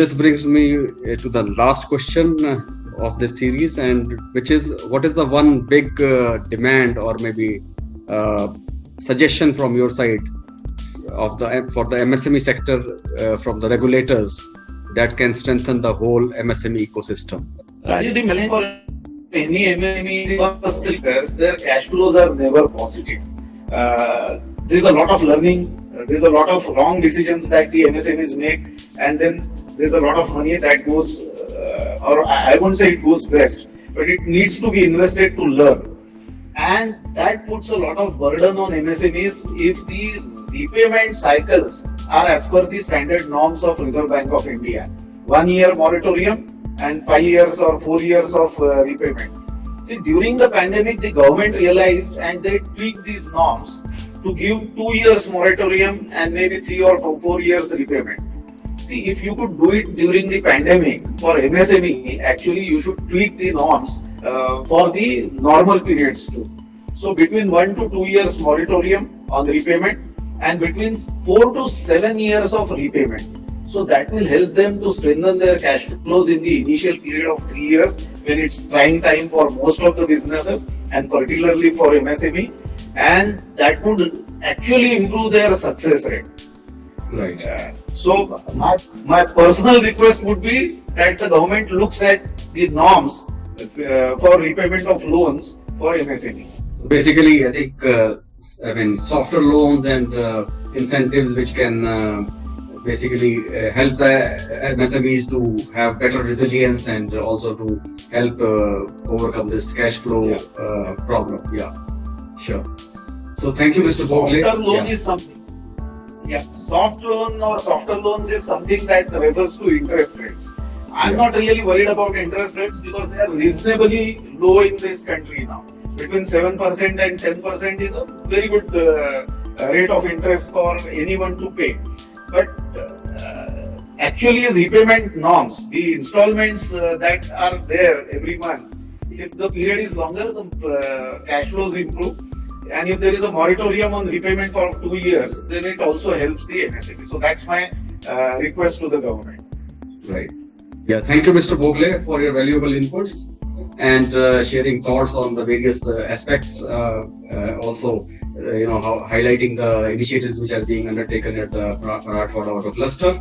this brings me to the last question of this series, and which is, what is the one big demand or maybe suggestion from your side for the MSME sector from the regulators that can strengthen the whole MSME ecosystem? Rajeev, the main for any MSME because their cash flows are never positive. There is a lot of learning. There is a lot of wrong decisions that the MSMEs make, and then there is a lot of money that goes, or I won't say it goes west, but it needs to be invested to learn, and that puts a lot of burden on MSMEs if the repayment cycles are as per the standard norms of Reserve Bank of India. 1 year moratorium and 5 years or 4 years of repayment. See, during the pandemic, the government realized and they tweaked these norms to give 2 years moratorium and maybe 3 or 4 years repayment. See, if you could do it during the pandemic for MSME, actually you should tweak the norms for the normal periods too. So between 1 to 2 years moratorium on repayment and between 4 to 7 years of repayment. So that will help them to strengthen their cash flows in the initial period of 3 years when it's trying time for most of the businesses and particularly for MSME, and that would actually improve their success rate. Right. So my personal request would be that the government looks at the norms for repayment of loans for MSME. So basically, I think softer loans and incentives which can basically help the MSMEs to have better resilience and also to help overcome this cash flow problem. Yeah, sure. So thank you, Mr. Bhogale. Softer loan is something. Yeah, soft loan or softer loans is something that refers to interest rates. I'm not really worried about interest rates because they are reasonably low in this country now. Between 7% and 10% is a very good rate of interest for anyone to pay. But actually repayment norms, the installments that are there every month, if the period is longer, the cash flows improve. And if there is a moratorium on repayment for 2 years, then it also helps the MSME. So that's my request to the government. Right. Yeah. Thank you, Mr. Bhogale, for your valuable inputs and sharing thoughts on the various aspects. Also, highlighting the initiatives which are being undertaken at the Marathwada Auto Cluster.